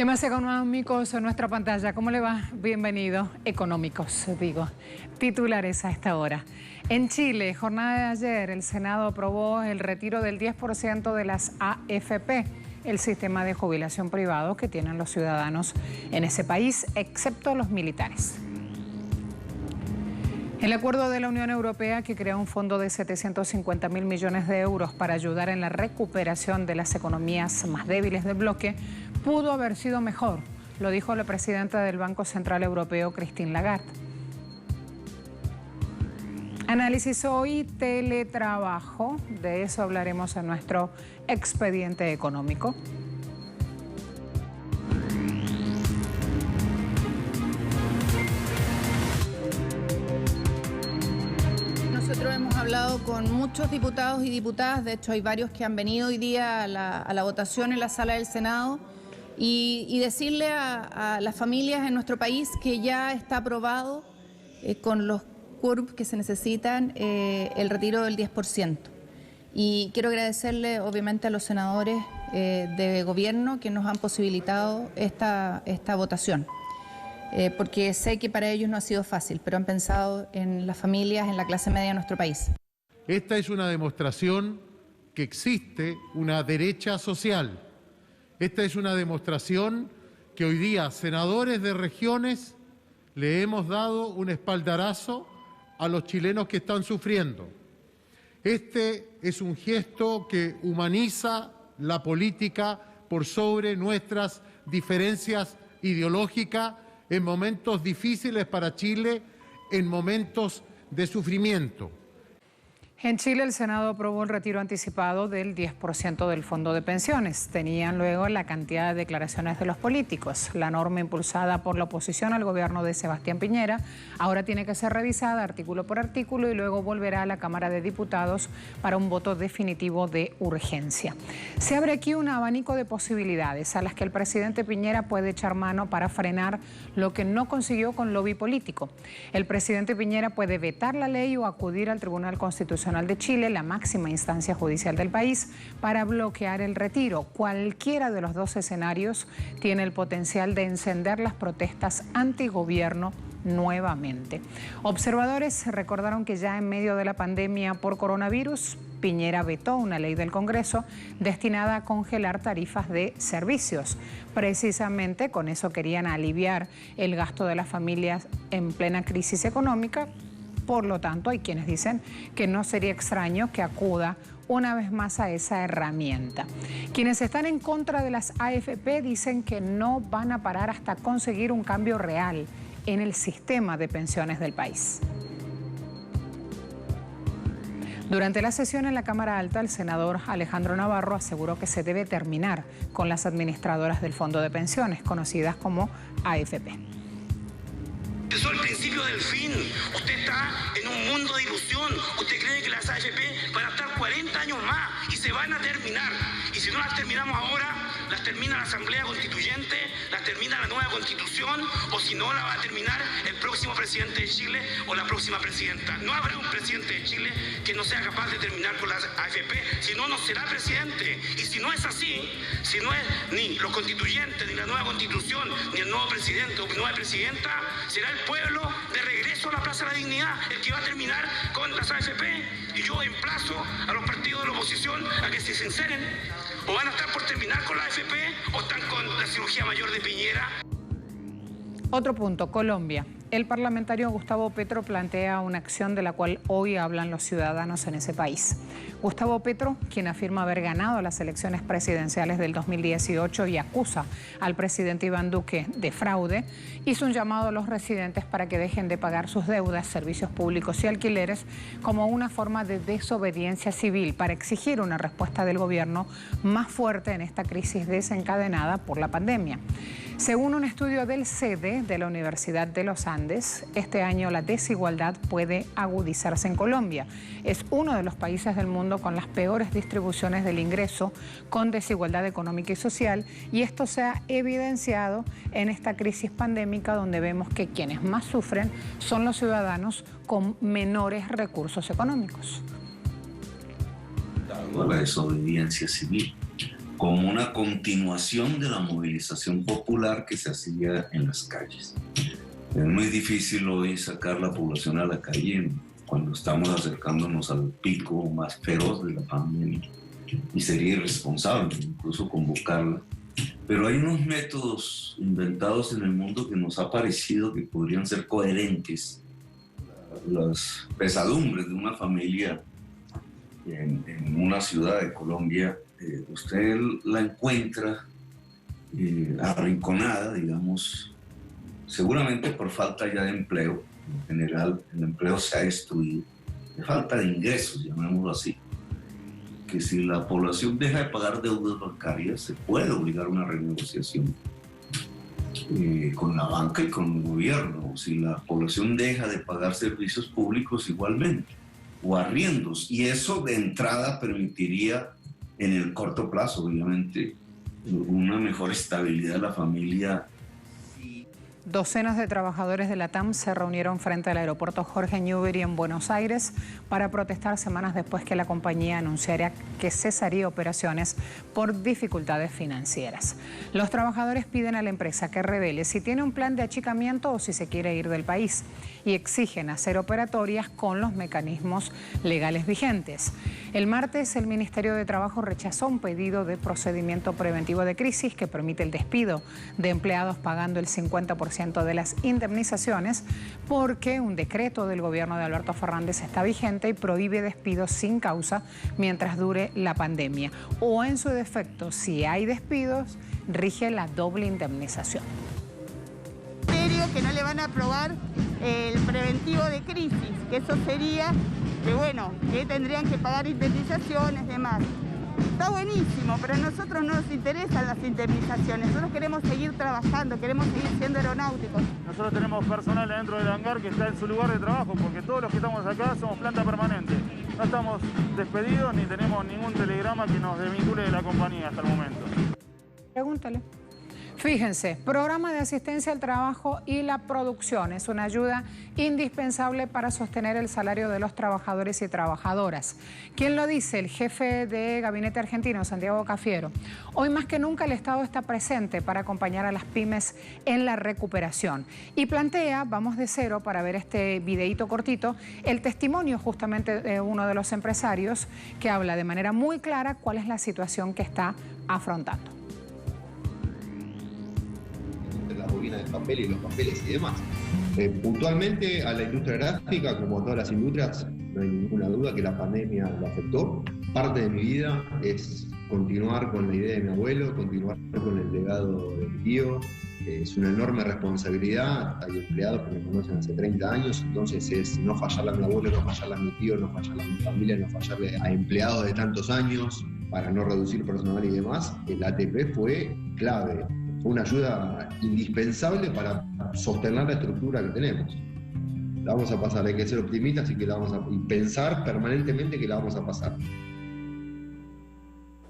Temas económicos en nuestra pantalla. ¿Cómo le va? Bienvenido. Económicos, digo. Titulares a esta hora. En Chile, jornada de ayer, el Senado aprobó el retiro del 10% de las AFP, el sistema de jubilación privado que tienen los ciudadanos en ese país, excepto los militares. El acuerdo de la Unión Europea que crea un fondo de 750.000 millones de euros para ayudar en la recuperación de las economías más débiles del bloque pudo haber sido mejor, lo dijo la presidenta del Banco Central Europeo, Christine Lagarde. Análisis hoy, teletrabajo, de eso hablaremos en nuestro expediente económico. Nosotros hemos hablado con muchos diputados y diputadas, de hecho hay varios que han venido hoy día a la votación en la sala del Senado y decirle a las familias en nuestro país que ya está aprobado con los quórums que se necesitan el retiro del 10%. Y quiero agradecerle obviamente a los senadores de gobierno que nos han posibilitado esta votación. Porque sé que para ellos no ha sido fácil, pero han pensado en las familias, en la clase media de nuestro país. Esta es una demostración que existe una derecha social. Esta es una demostración que hoy día, senadores de regiones, le hemos dado un espaldarazo a los chilenos que están sufriendo. Este es un gesto que humaniza la política por sobre nuestras diferencias ideológicas en momentos difíciles para Chile, en momentos de sufrimiento. En Chile, el Senado aprobó el retiro anticipado del 10% del fondo de pensiones. Tenían luego la cantidad de declaraciones de los políticos. La norma impulsada por la oposición al gobierno de Sebastián Piñera ahora tiene que ser revisada artículo por artículo y luego volverá a la Cámara de Diputados para un voto definitivo de urgencia. Se abre aquí un abanico de posibilidades a las que el presidente Piñera puede echar mano para frenar lo que no consiguió con lobby político. El presidente Piñera puede vetar la ley o acudir al Tribunal Constitucional de Chile, la máxima instancia judicial del país, para bloquear el retiro. Cualquiera de los dos escenarios tiene el potencial de encender las protestas antigobierno nuevamente. Observadores recordaron que ya en medio de la pandemia por coronavirus, Piñera vetó una ley del Congreso destinada a congelar tarifas de servicios. Precisamente con eso querían aliviar el gasto de las familias en plena crisis económica. Por lo tanto, hay quienes dicen que no sería extraño que acuda una vez más a esa herramienta. Quienes están en contra de las AFP dicen que no van a parar hasta conseguir un cambio real en el sistema de pensiones del país. Durante la sesión en la Cámara Alta, el senador Alejandro Navarro aseguró que se debe terminar con las administradoras del Fondo de Pensiones, conocidas como AFP. Eso es el principio del fin. Usted está en un mundo de ilusión. Usted cree que las AFP van a estar 40 años más y se van a terminar. Y si no las terminamos ahora, las termina la Asamblea Constituyente, las termina la nueva Constitución, o si no, la va a terminar el próximo presidente de Chile o la próxima presidenta. No habrá un presidente de Chile que no sea capaz de terminar con las AFP, si no, no será presidente. Y si no es así, si no es ni los constituyentes, ni la nueva Constitución, ni el nuevo presidente o nueva presidenta, será el pueblo de regreso a la Plaza de la Dignidad el que va a terminar con las AFP. Y yo emplazo a los partidos de la oposición a que se sinceren, o van a estar por terminar con la AFP o están con la cirugía mayor de Piñera. Otro punto, Colombia. El parlamentario Gustavo Petro plantea una acción de la cual hoy hablan los ciudadanos en ese país. Gustavo Petro, quien afirma haber ganado las elecciones presidenciales del 2018 y acusa al presidente Iván Duque de fraude, hizo un llamado a los residentes para que dejen de pagar sus deudas, servicios públicos y alquileres como una forma de desobediencia civil para exigir una respuesta del gobierno más fuerte en esta crisis desencadenada por la pandemia. Según un estudio del CEDE de la Universidad de los Andes, este año la desigualdad puede agudizarse en Colombia. Es uno de los países del mundo con las peores distribuciones del ingreso, con desigualdad económica y social, y esto se ha evidenciado en esta crisis pandémica donde vemos que quienes más sufren son los ciudadanos con menores recursos económicos. La desobediencia civil. como una continuación de la movilización popular que se hacía en las calles. Es muy difícil hoy sacar la población a la calle cuando estamos acercándonos al pico más feroz de la pandemia, y sería irresponsable incluso convocarla. Pero hay unos métodos inventados en el mundo que nos ha parecido que podrían ser coherentes. Las pesadumbres de una familia en una ciudad de Colombia, usted la encuentra arrinconada, digamos, seguramente por falta ya de empleo. En general, el empleo se ha destruido, de falta de ingresos, llamémoslo así. Que si la población deja de pagar deudas bancarias, se puede obligar a una renegociación con la banca y con el gobierno. Si la población deja de pagar servicios públicos, igualmente, o arriendos. Y eso de entrada permitiría, en el corto plazo, obviamente, una mejor estabilidad de la familia. Docenas de trabajadores de la TAM se reunieron frente al aeropuerto Jorge Newbery en Buenos Aires para protestar semanas después que la compañía anunciara que cesaría operaciones por dificultades financieras. Los trabajadores piden a la empresa que revele si tiene un plan de achicamiento o si se quiere ir del país y exigen hacer operatorias con los mecanismos legales vigentes. El martes, el Ministerio de Trabajo rechazó un pedido de procedimiento preventivo de crisis que permite el despido de empleados pagando el 50% de las indemnizaciones porque un decreto del gobierno de Alberto Fernández está vigente y prohíbe despidos sin causa mientras dure la pandemia. O en su defecto, si hay despidos, rige la doble indemnización. Que no le van a aprobar el preventivo de crisis, que eso sería que tendrían que pagar indemnizaciones y demás. Está buenísimo, pero a nosotros no nos interesan las indemnizaciones. Nosotros queremos seguir trabajando, queremos seguir siendo aeronáuticos. Nosotros tenemos personal dentro del hangar que está en su lugar de trabajo, porque todos los que estamos acá somos planta permanente. No estamos despedidos ni tenemos ningún telegrama que nos desvincule de la compañía hasta el momento. Pregúntale. Fíjense, programa de asistencia al trabajo y la producción es una ayuda indispensable para sostener el salario de los trabajadores y trabajadoras. ¿Quién lo dice? El jefe de gabinete argentino, Santiago Cafiero. Hoy más que nunca el Estado está presente para acompañar a las pymes en la recuperación. Y plantea, vamos de cero para ver este videíto cortito, el testimonio justamente de uno de los empresarios que habla de manera muy clara cuál es la situación que está afrontando. Las bobinas de papel y los papeles y demás. Puntualmente a la industria gráfica, como a todas las industrias, no hay ninguna duda que la pandemia lo afectó. Parte de mi vida es continuar con la idea de mi abuelo, continuar con el legado de mi tío. Es una enorme responsabilidad. Hay empleados que me conocen hace 30 años, entonces es no fallarle a mi abuelo, no fallarle a mi tío, no fallarle a mi familia, no fallarle a empleados de tantos años para no reducir personal y demás. El ATP fue clave. Fue una ayuda indispensable para sostener la estructura que tenemos. La vamos a pasar, hay que ser optimistas y pensar permanentemente que la vamos a pasar.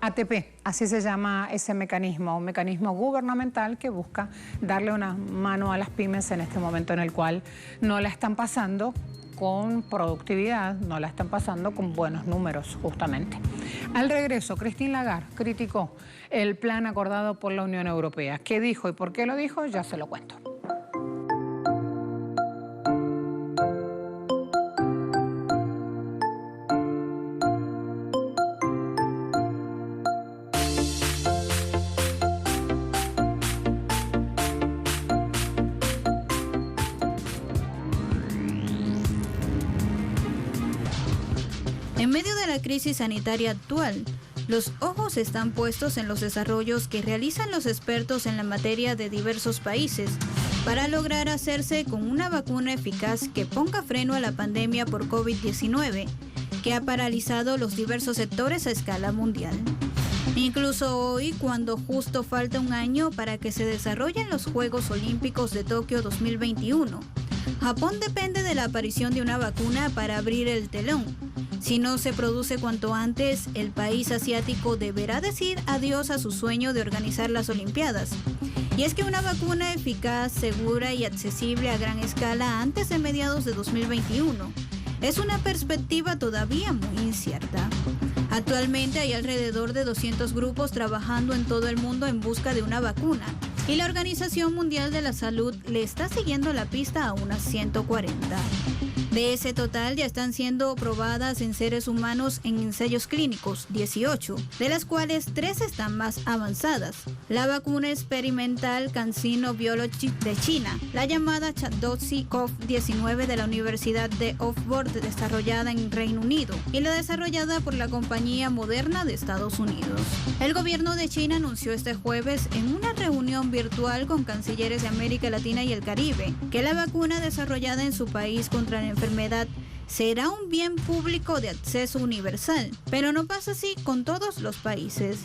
ATP, así se llama ese mecanismo, un mecanismo gubernamental que busca darle una mano a las pymes en este momento en el cual no la están pasando con productividad, no la están pasando con buenos números justamente. Al regreso, Christine Lagarde criticó el plan acordado por la Unión Europea. ¿Qué dijo y por qué lo dijo? Ya se lo cuento. En medio de la crisis sanitaria actual, los ojos están puestos en los desarrollos que realizan los expertos en la materia de diversos países para lograr hacerse con una vacuna eficaz que ponga freno a la pandemia por COVID-19, que ha paralizado los diversos sectores a escala mundial. Incluso hoy, cuando justo falta un año para que se desarrollen los Juegos Olímpicos de Tokio 2021, Japón depende de la aparición de una vacuna para abrir el telón. Si no se produce cuanto antes, el país asiático deberá decir adiós a su sueño de organizar las Olimpiadas. Y es que una vacuna eficaz, segura y accesible a gran escala antes de mediados de 2021 es una perspectiva todavía muy incierta. Actualmente hay alrededor de 200 grupos trabajando en todo el mundo en busca de una vacuna y la Organización Mundial de la Salud le está siguiendo la pista a unas 140. De ese total ya están siendo probadas en seres humanos en ensayos clínicos 18, de las cuales 3 están más avanzadas. La vacuna experimental CanSino Biologic de China, la llamada ChAdOx-CoV-19 de la Universidad de Oxford desarrollada en Reino Unido y la desarrollada por la compañía Moderna de Estados Unidos. El gobierno de China anunció este jueves en una reunión virtual con cancilleres de América Latina y el Caribe que la vacuna desarrollada en su país contra la enfermedad será un bien público de acceso universal, pero no pasa así con todos los países.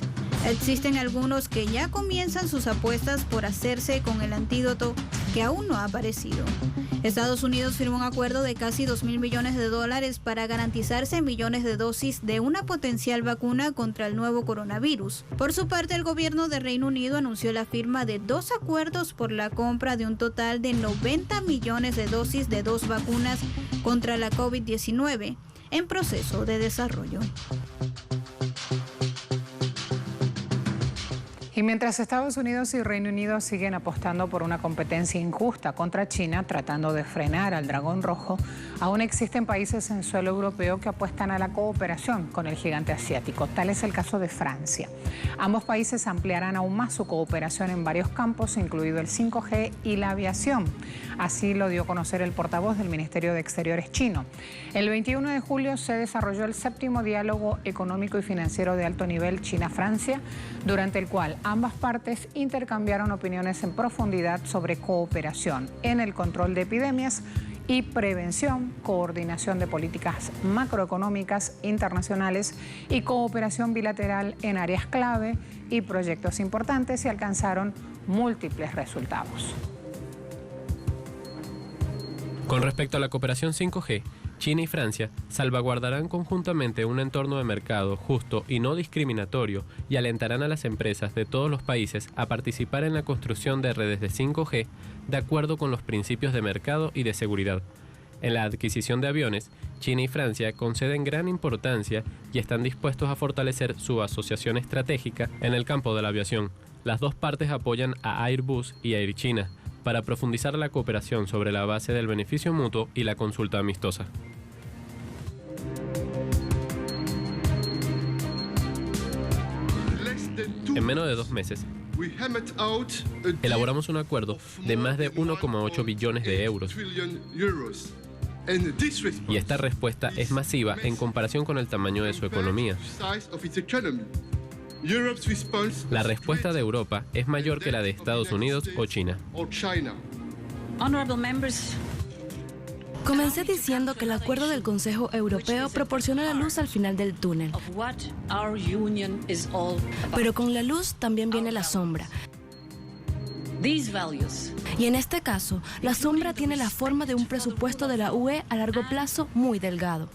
Existen algunos que ya comienzan sus apuestas por hacerse con el antídoto que aún no ha aparecido. Estados Unidos firmó un acuerdo de casi $2.000 millones para garantizarse millones de dosis de una potencial vacuna contra el nuevo coronavirus. Por su parte, el gobierno de Reino Unido anunció la firma de 2 acuerdos por la compra de un total de 90 millones de dosis de 2 vacunas contra la COVID-19 en proceso de desarrollo. Y mientras Estados Unidos y Reino Unido siguen apostando por una competencia injusta contra China, tratando de frenar al dragón rojo, aún existen países en suelo europeo que apuestan a la cooperación con el gigante asiático. Tal es el caso de Francia. Ambos países ampliarán aún más su cooperación en varios campos, incluido el 5G y la aviación. Así lo dio a conocer el portavoz del Ministerio de Exteriores chino. El 21 de julio se desarrolló el 7º diálogo económico y financiero de alto nivel China-Francia, durante el cual ambas partes intercambiaron opiniones en profundidad sobre cooperación en el control de epidemias y prevención, coordinación de políticas macroeconómicas internacionales y cooperación bilateral en áreas clave y proyectos importantes, y alcanzaron múltiples resultados. Con respecto a la cooperación 5G, China y Francia salvaguardarán conjuntamente un entorno de mercado justo y no discriminatorio y alentarán a las empresas de todos los países a participar en la construcción de redes de 5G de acuerdo con los principios de mercado y de seguridad. En la adquisición de aviones, China y Francia conceden gran importancia y están dispuestos a fortalecer su asociación estratégica en el campo de la aviación. Las dos partes apoyan a Airbus y Air China para profundizar la cooperación sobre la base del beneficio mutuo y la consulta amistosa. En menos de 2 meses, elaboramos un acuerdo de más de 1,8 billones de euros. Y esta respuesta es masiva en comparación con el tamaño de su economía. La respuesta de Europa es mayor que la de Estados Unidos o China. Comencé diciendo que el acuerdo del Consejo Europeo proporciona la luz al final del túnel. Pero con la luz también viene la sombra. Y en este caso, la sombra tiene la forma de un presupuesto de la UE a largo plazo muy delgado.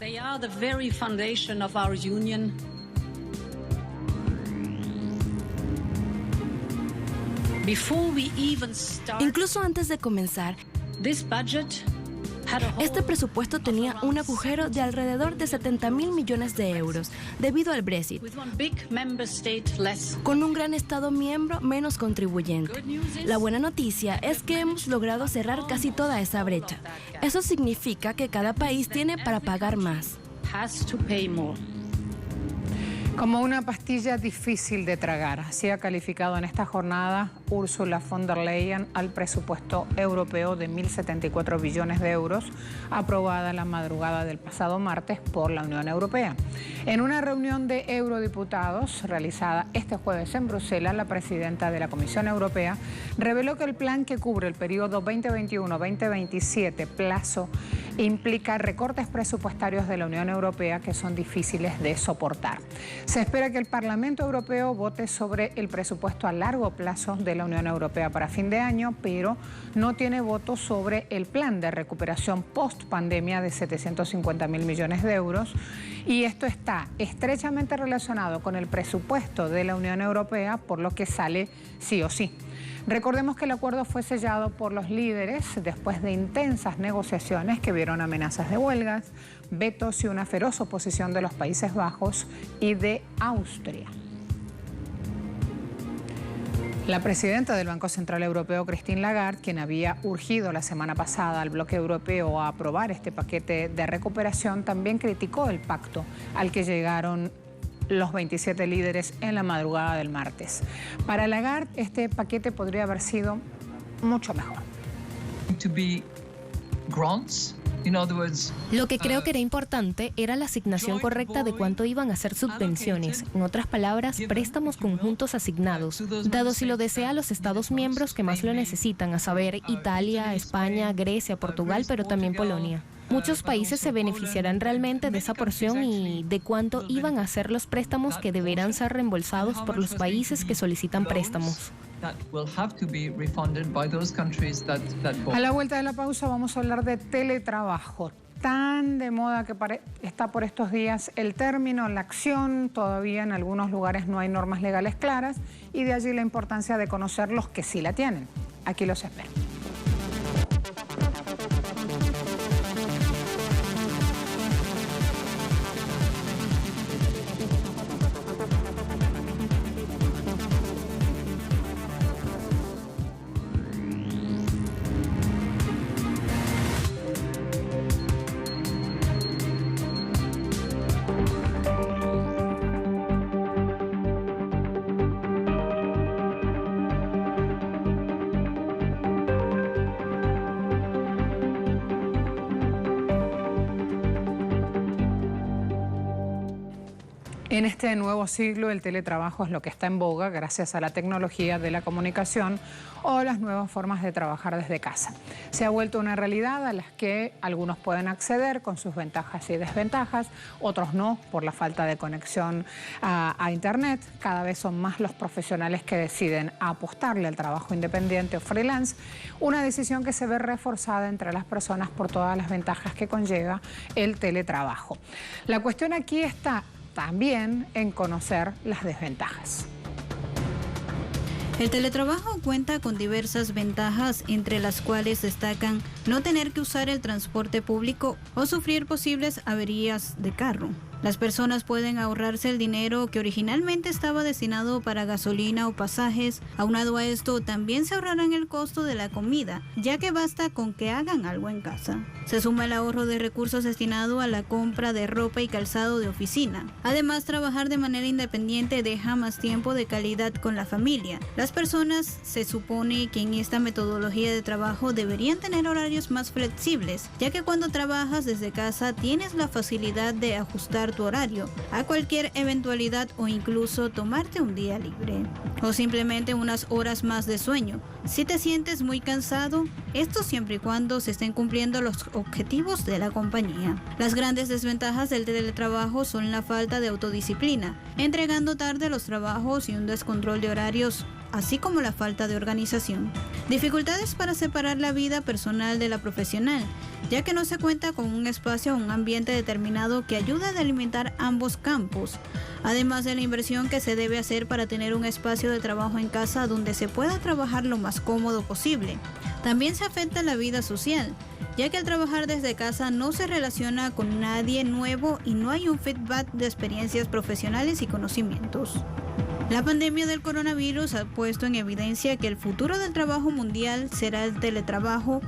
Incluso antes de comenzar, este presupuesto tenía un agujero de alrededor de 70.000 millones de euros debido al Brexit, con un gran Estado miembro menos contribuyente. La buena noticia es que hemos logrado cerrar casi toda esa brecha. Eso significa que cada país tiene para pagar más. Como una pastilla difícil de tragar, así ha calificado en esta jornada Ursula von der Leyen al presupuesto europeo de 1.074 billones de euros, aprobada la madrugada del pasado martes por la Unión Europea. En una reunión de eurodiputados realizada este jueves en Bruselas, la presidenta de la Comisión Europea reveló que el plan que cubre el periodo 2021-2027, plazo, implica recortes presupuestarios de la Unión Europea que son difíciles de soportar. Se espera que el Parlamento Europeo vote sobre el presupuesto a largo plazo de la Unión Europea para fin de año, pero no tiene voto sobre el plan de recuperación post-pandemia de 750.000 millones de euros, y esto está estrechamente relacionado con el presupuesto de la Unión Europea, por lo que sale sí o sí. Recordemos que el acuerdo fue sellado por los líderes después de intensas negociaciones que vieron amenazas de huelgas, vetos y una feroz oposición de los Países Bajos y de Austria. La presidenta del Banco Central Europeo, Christine Lagarde, quien había urgido la semana pasada al bloque europeo a aprobar este paquete de recuperación, también criticó el pacto al que llegaron los 27 líderes en la madrugada del martes. Para Lagarde, este paquete podría haber sido mucho mejor. Lo que creo que era importante era la asignación correcta de cuánto iban a ser subvenciones, en otras palabras, préstamos conjuntos asignados, dado si lo desea los Estados miembros que más lo necesitan, a saber, Italia, España, Grecia, Portugal, pero también Polonia. Muchos países se beneficiarán realmente de esa porción y de cuánto iban a ser los préstamos que deberán ser reembolsados por los países que solicitan préstamos. A la vuelta de la pausa vamos a hablar de teletrabajo. Tan de moda que está por estos días el término, la acción. Todavía en algunos lugares no hay normas legales claras y de allí la importancia de conocer los que sí la tienen. Aquí los espero. En este nuevo siglo, el teletrabajo es lo que está en boga gracias a la tecnología de la comunicación o las nuevas formas de trabajar desde casa. Se ha vuelto una realidad a las que algunos pueden acceder con sus ventajas y desventajas, otros no, por la falta de conexión a Internet. Cada vez son más los profesionales que deciden apostarle al trabajo independiente o freelance, una decisión que se ve reforzada entre las personas por todas las ventajas que conlleva el teletrabajo. La cuestión aquí está también en conocer las desventajas. El teletrabajo cuenta con diversas ventajas, entre las cuales destacan no tener que usar el transporte público o sufrir posibles averías de carro. Las personas pueden ahorrarse el dinero que originalmente estaba destinado para gasolina o pasajes. Aunado a esto, también se ahorrarán el costo de la comida, ya que basta con que hagan algo en casa. Se suma el ahorro de recursos destinado a la compra de ropa y calzado de oficina. Además, trabajar de manera independiente deja más tiempo de calidad con la familia. Las personas se supone que en esta metodología de trabajo deberían tener horarios más flexibles, ya que cuando trabajas desde casa tienes la facilidad de ajustar tu horario a cualquier eventualidad o incluso tomarte un día libre o simplemente unas horas más de sueño. Si te sientes muy cansado, esto siempre y cuando se estén cumpliendo los objetivos de la compañía. Las grandes desventajas del teletrabajo son la falta de autodisciplina, entregando tarde los trabajos y un descontrol de horarios, así como la falta de organización. Dificultades para separar la vida personal de la profesional, ya que no se cuenta con un espacio o un ambiente determinado que ayude a delimitar ambos campos, además de la inversión que se debe hacer para tener un espacio de trabajo en casa donde se pueda trabajar lo más cómodo posible. También se afecta la vida social, ya que al trabajar desde casa no se relaciona con nadie nuevo y no hay un feedback de experiencias profesionales y conocimientos. La pandemia del coronavirus ha puesto en evidencia que el futuro del trabajo mundial será el teletrabajo,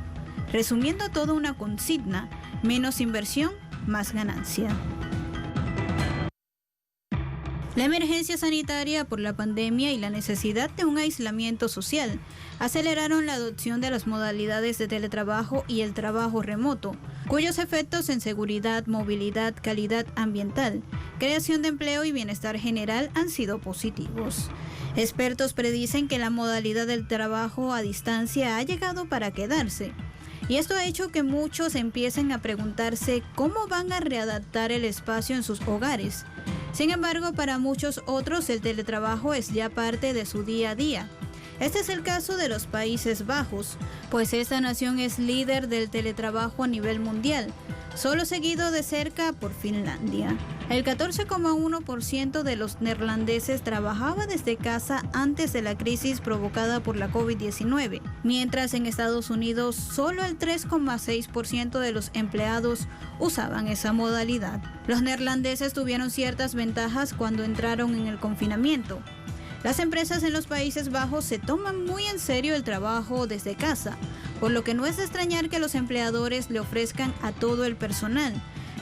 resumiendo toda una consigna: menos inversión, más ganancia. La emergencia sanitaria por la pandemia y la necesidad de un aislamiento social aceleraron la adopción de las modalidades de teletrabajo y el trabajo remoto, cuyos efectos en seguridad, movilidad, calidad ambiental, creación de empleo y bienestar general han sido positivos. Expertos predicen que la modalidad del trabajo a distancia ha llegado para quedarse. Y esto ha hecho que muchos empiecen a preguntarse cómo van a readaptar el espacio en sus hogares. Sin embargo, para muchos otros el teletrabajo es ya parte de su día a día. Este es el caso de los Países Bajos, pues esta nación es líder del teletrabajo a nivel mundial, solo seguido de cerca por Finlandia. El 14,1% de los neerlandeses trabajaba desde casa antes de la crisis provocada por la COVID-19, mientras en Estados Unidos solo el 3,6% de los empleados usaban esa modalidad. Los neerlandeses tuvieron ciertas ventajas cuando entraron en el confinamiento. Las empresas en los Países Bajos se toman muy en serio el trabajo desde casa, por lo que no es de extrañar que los empleadores le ofrezcan a todo el personal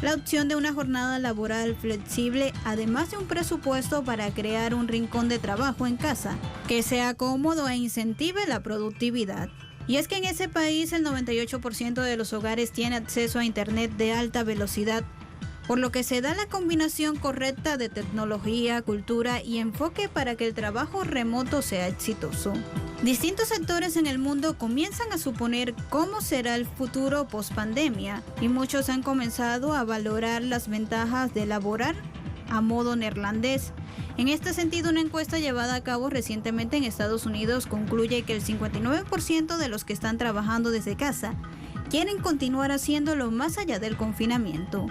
la opción de una jornada laboral flexible, además de un presupuesto para crear un rincón de trabajo en casa que sea cómodo e incentive la productividad. Y es que en ese país el 98% de los hogares tiene acceso a internet de alta velocidad, por lo que se da la combinación correcta de tecnología, cultura y enfoque para que el trabajo remoto sea exitoso. Distintos sectores en el mundo comienzan a suponer cómo será el futuro post-pandemia y muchos han comenzado a valorar las ventajas de laborar a modo neerlandés. En este sentido, una encuesta llevada a cabo recientemente en Estados Unidos concluye que el 59% de los que están trabajando desde casa quieren continuar haciéndolo más allá del confinamiento.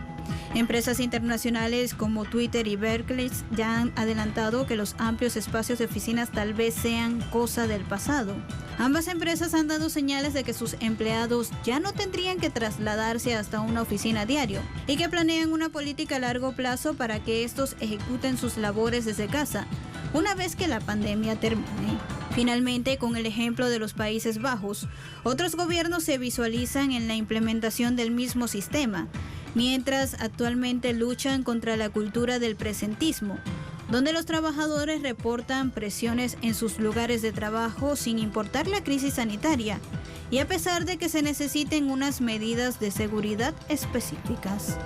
Empresas internacionales como Twitter y Berkeley ya han adelantado que los amplios espacios de oficinas tal vez sean cosa del pasado. Ambas empresas han dado señales de que sus empleados ya no tendrían que trasladarse hasta una oficina diario y que planean una política a largo plazo para que estos ejecuten sus labores desde casa una vez que la pandemia termine. Finalmente, con el ejemplo de los Países Bajos, otros gobiernos se visualizan en la implementación del mismo sistema, mientras actualmente luchan contra la cultura del presentismo, donde los trabajadores reportan presiones en sus lugares de trabajo sin importar la crisis sanitaria y a pesar de que se necesiten unas medidas de seguridad específicas.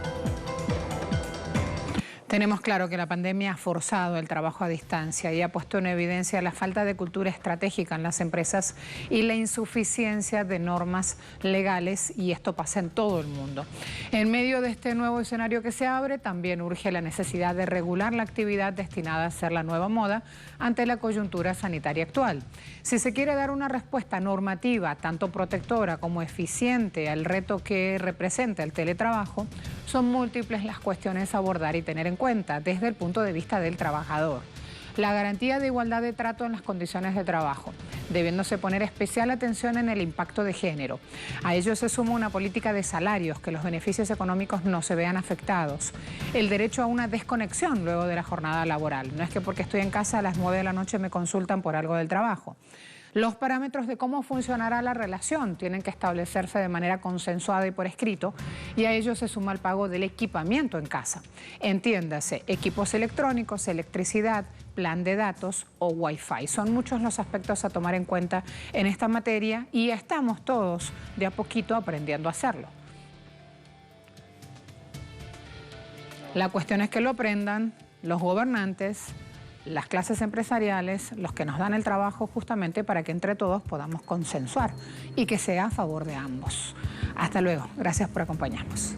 Tenemos claro que la pandemia ha forzado el trabajo a distancia y ha puesto en evidencia la falta de cultura estratégica en las empresas y la insuficiencia de normas legales, y esto pasa en todo el mundo. En medio de este nuevo escenario que se abre, también urge la necesidad de regular la actividad destinada a ser la nueva moda ante la coyuntura sanitaria actual. Si se quiere dar una respuesta normativa, tanto protectora como eficiente al reto que representa el teletrabajo, son múltiples las cuestiones a abordar y tener en cuenta desde el punto de vista del trabajador. La garantía de igualdad de trato en las condiciones de trabajo, debiéndose poner especial atención en el impacto de género. A ello se suma una política de salarios, que los beneficios económicos no se vean afectados. El derecho a una desconexión luego de la jornada laboral. No es que porque estoy en casa a las 9 de la noche me consultan por algo del trabajo. Los parámetros de cómo funcionará la relación tienen que establecerse de manera consensuada y por escrito, y a ello se suma el pago del equipamiento en casa. Entiéndase, equipos electrónicos, electricidad, plan de datos o Wi-Fi. Son muchos los aspectos a tomar en cuenta en esta materia y estamos todos de a poquito aprendiendo a hacerlo. La cuestión es que lo aprendan los gobernantes, las clases empresariales, los que nos dan el trabajo, justamente para que entre todos podamos consensuar y que sea a favor de ambos. Hasta luego. Gracias por acompañarnos.